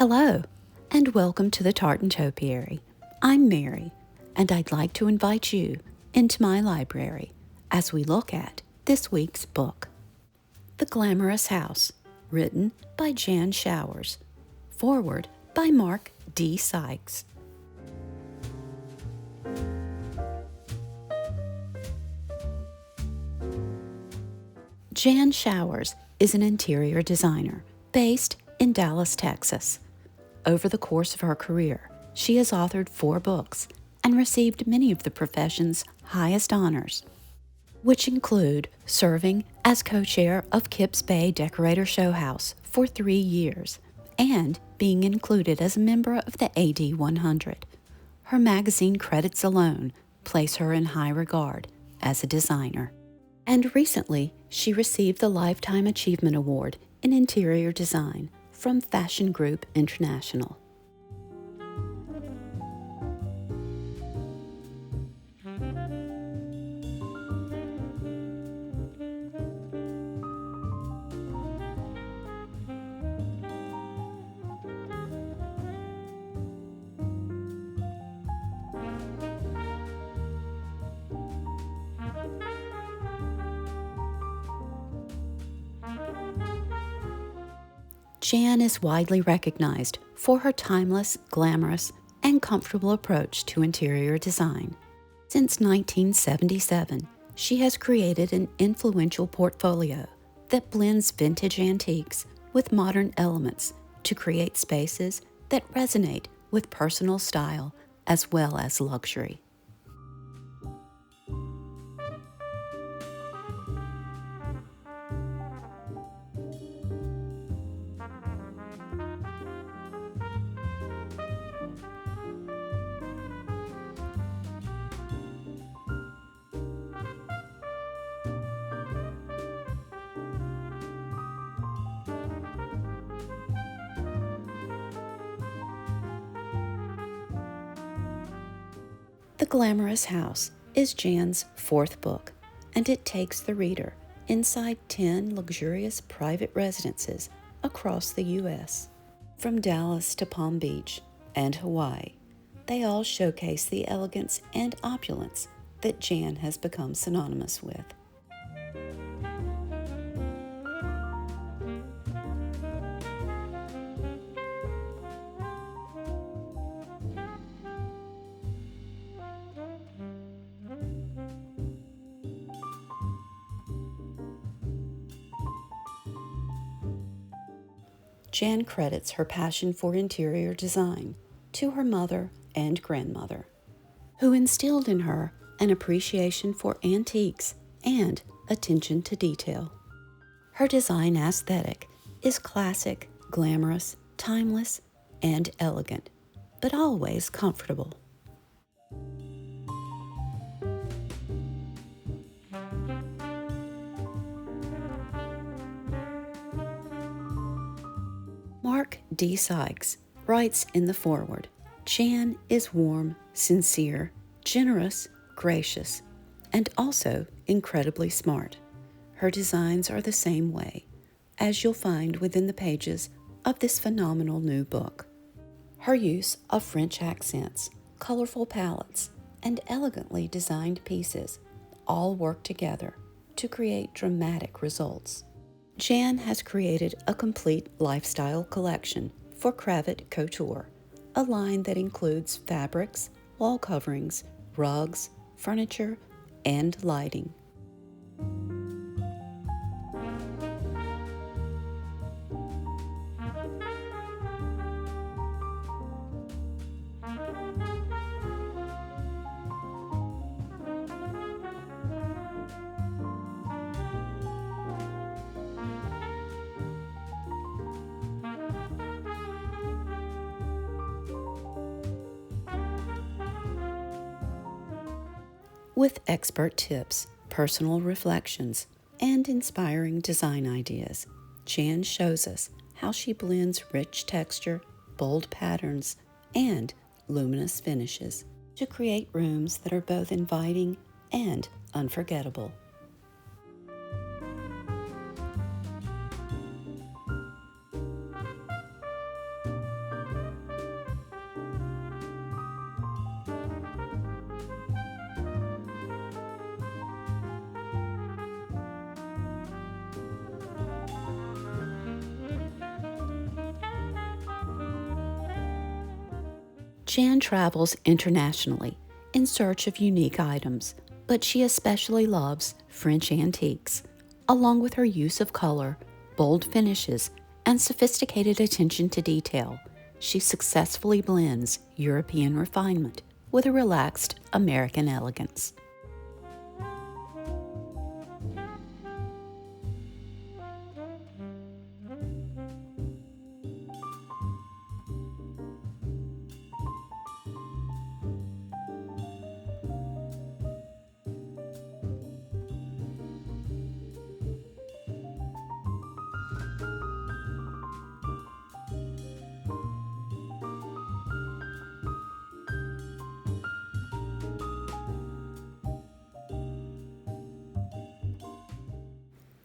Hello, and welcome to the Tartan Topiary. I'm Mary, and I'd like to invite you into my library as we look at this week's book, The Glamorous House, written by Jan Showers. Foreword by Mark D. Sikes. Jan Showers is an interior designer based in Dallas, Texas. Over the course of her career, she has authored 4 books and received many of the profession's highest honors, which include serving as co-chair of Kips Bay Decorator Show House for 3 years and being included as a member of the AD 100. Her magazine credits alone place her in high regard as a designer. And recently, she received the Lifetime Achievement Award in Interior Design from Fashion Group International. Jan is widely recognized for her timeless, glamorous, and comfortable approach to interior design. Since 1977, she has created an influential portfolio that blends vintage antiques with modern elements to create spaces that resonate with personal style as well as luxury. The Glamorous House is Jan's 4th book, and it takes the reader inside 10 luxurious private residences across the U.S. From Dallas to Palm Beach and Hawaii, they all showcase the elegance and opulence that Jan has become synonymous with. Jan credits her passion for interior design to her mother and grandmother, who instilled in her an appreciation for antiques and attention to detail. Her design aesthetic is classic, glamorous, timeless, and elegant, but always comfortable. Mark D. Sikes writes in the foreword, Jan is warm, sincere, generous, gracious, and also incredibly smart. Her designs are the same way, as you'll find within the pages of this phenomenal new book. Her use of French accents, colorful palettes, and elegantly designed pieces all work together to create dramatic results. Jan has created a complete lifestyle collection for Cravat Couture, a line that includes fabrics, wall coverings, rugs, furniture, and lighting. With expert tips, personal reflections, and inspiring design ideas, Jan shows us how she blends rich texture, bold patterns, and luminous finishes to create rooms that are both inviting and unforgettable. Jan travels internationally in search of unique items, but she especially loves French antiques, along with her use of color, bold finishes, and sophisticated attention to detail. She successfully blends European refinement with a relaxed American elegance.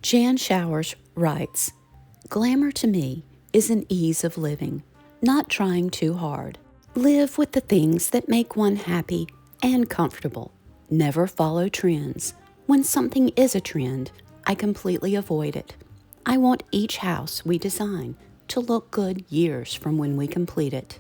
Jan Showers writes, "Glamour to me is an ease of living, not trying too hard. Live with the things that make one happy and comfortable. Never follow trends. When something is a trend, I completely avoid it. I want each house we design to look good years from when we complete it."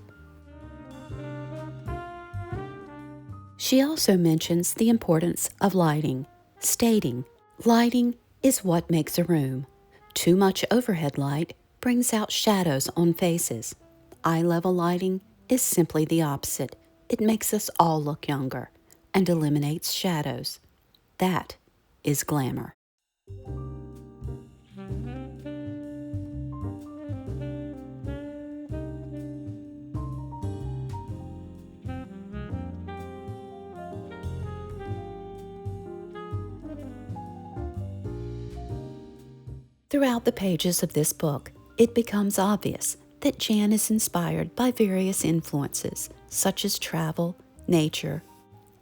She also mentions the importance of lighting, stating, "Lighting is what makes a room. Too much overhead light brings out shadows on faces. Eye level lighting is simply the opposite. It makes us all look younger and eliminates shadows. That is glamour." Throughout the pages of this book, it becomes obvious that Jan is inspired by various influences, such as travel, nature,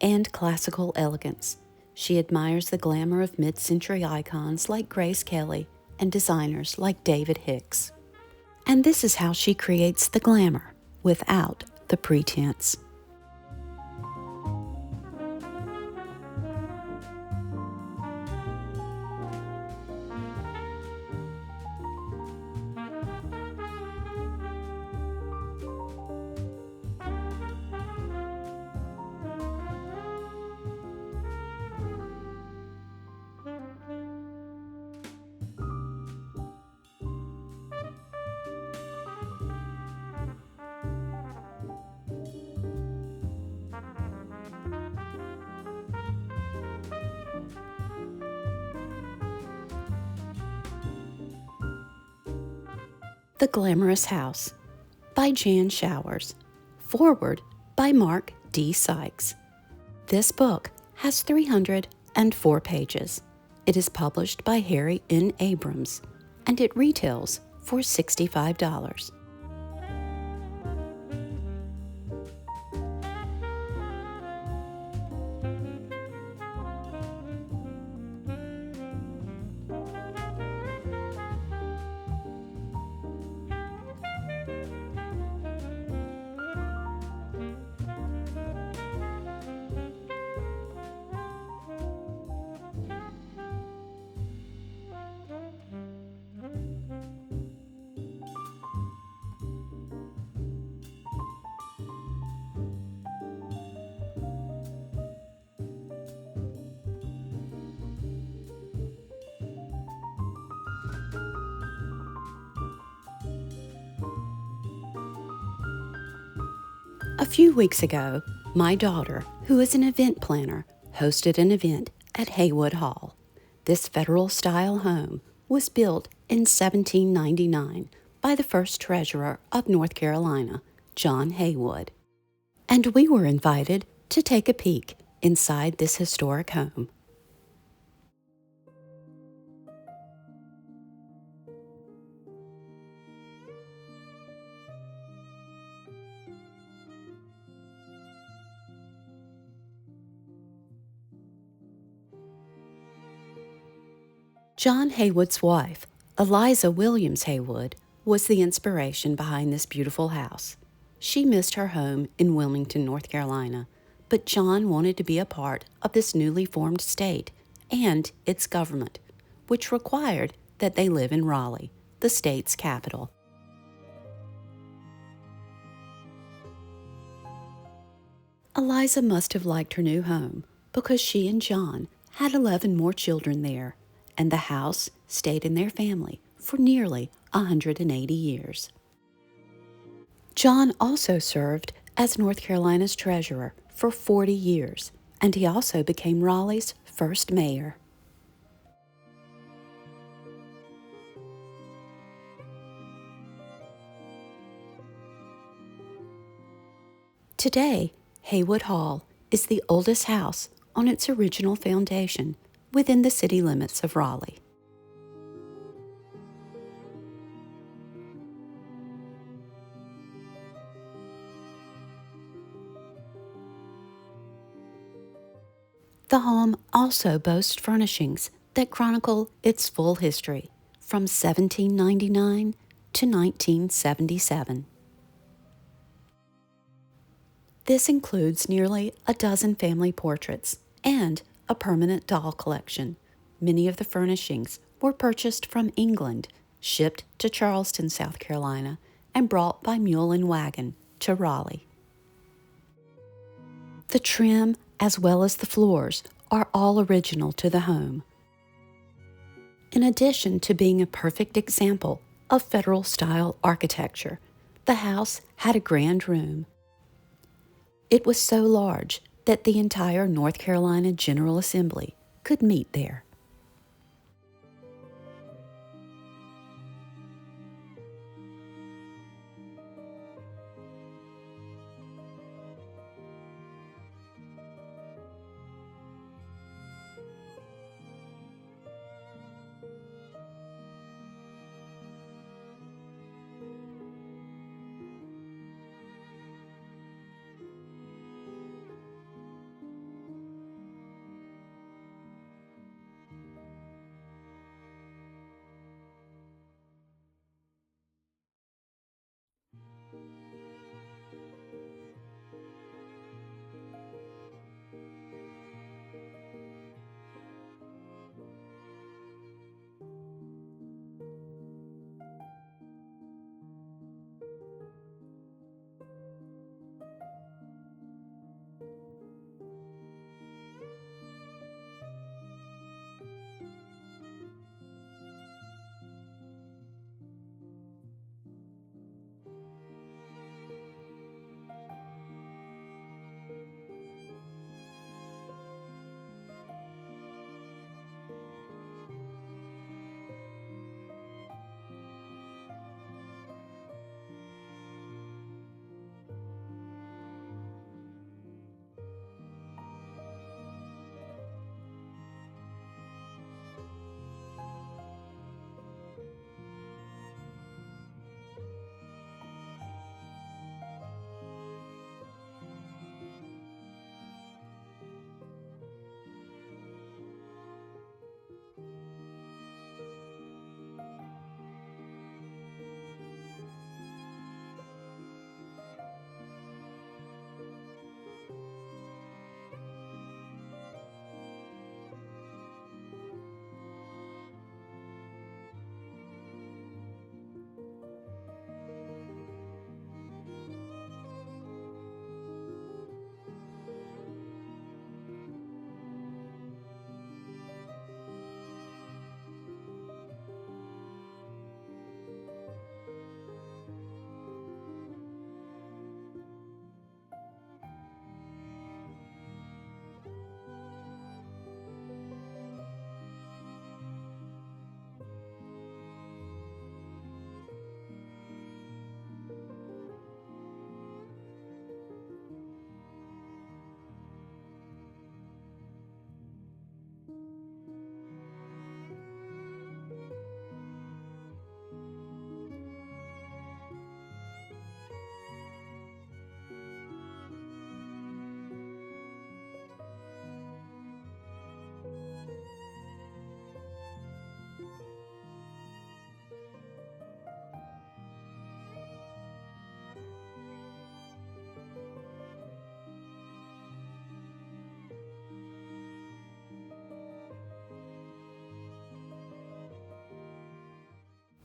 and classical elegance. She admires the glamour of mid-century icons like Grace Kelly and designers like David Hicks. And this is how she creates the glamour without the pretense. The Glamorous House by Jan Showers. Foreword by Mark D. Sikes. This book has 304 pages. It is published by Harry N. Abrams, and it retails for $65. A few weeks ago, my daughter, who is an event planner, hosted an event at Haywood Hall. This federal-style home was built in 1799 by the first treasurer of North Carolina, John Haywood. And we were invited to take a peek inside this historic home. John Haywood's wife, Eliza Williams Haywood, was the inspiration behind this beautiful house. She missed her home in Wilmington, North Carolina, but John wanted to be a part of this newly formed state and its government, which required that they live in Raleigh, the state's capital. Eliza must have liked her new home because she and John had 11 more children there, and the house stayed in their family for nearly 180 years. John also served as North Carolina's treasurer for 40 years, and he also became Raleigh's first mayor. Today, Haywood Hall is the oldest house on its original foundation within the city limits of Raleigh. The home also boasts furnishings that chronicle its full history from 1799 to 1977. This includes nearly a dozen family portraits and a permanent doll collection. Many of the furnishings were purchased from England, shipped to Charleston, South Carolina, and brought by mule and wagon to Raleigh. The trim, as well as the floors, are all original to the home. In addition to being a perfect example of Federal-style architecture, the house had a grand room. It was so large that the entire North Carolina General Assembly could meet there.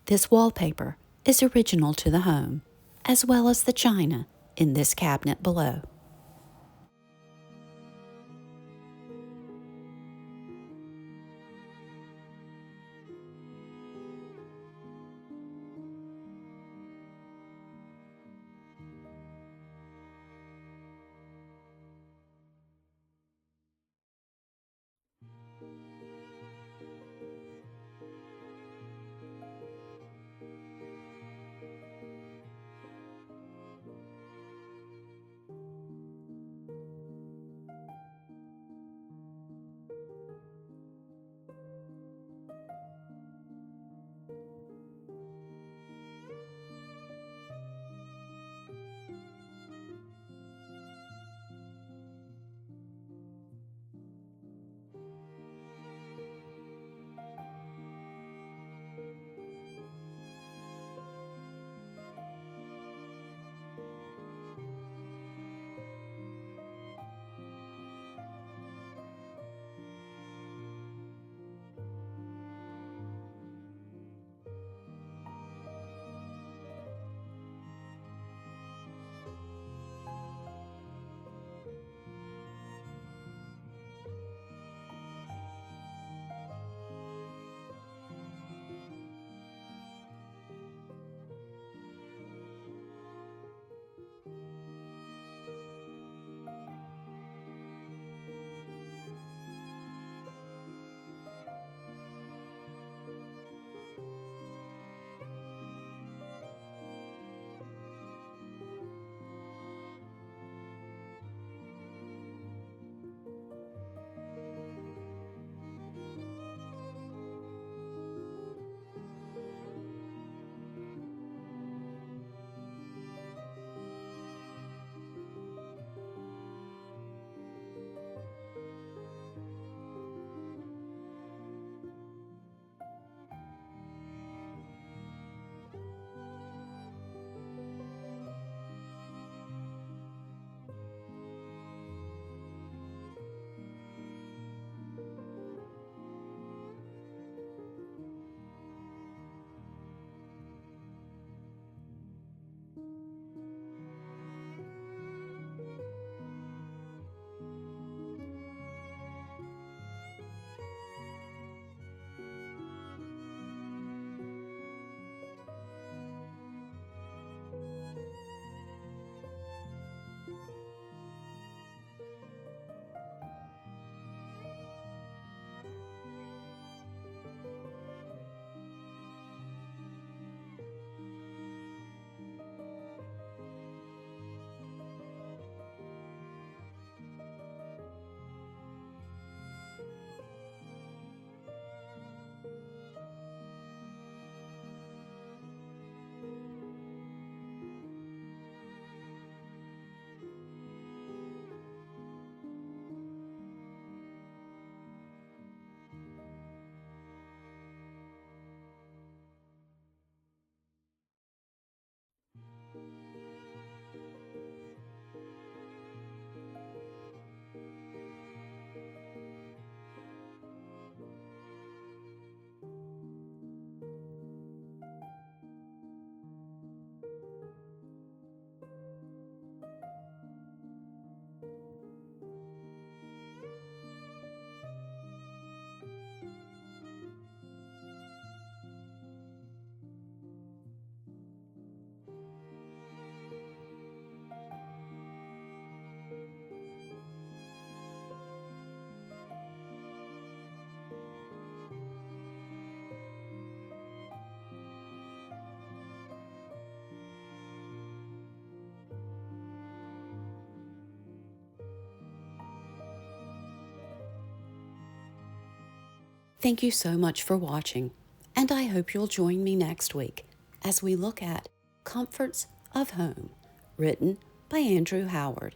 This wallpaper is original to the home, as well as the china in this cabinet below. Thank you so much for watching, and I hope you'll join me next week as we look at Comforts of Home, written by Andrew Howard.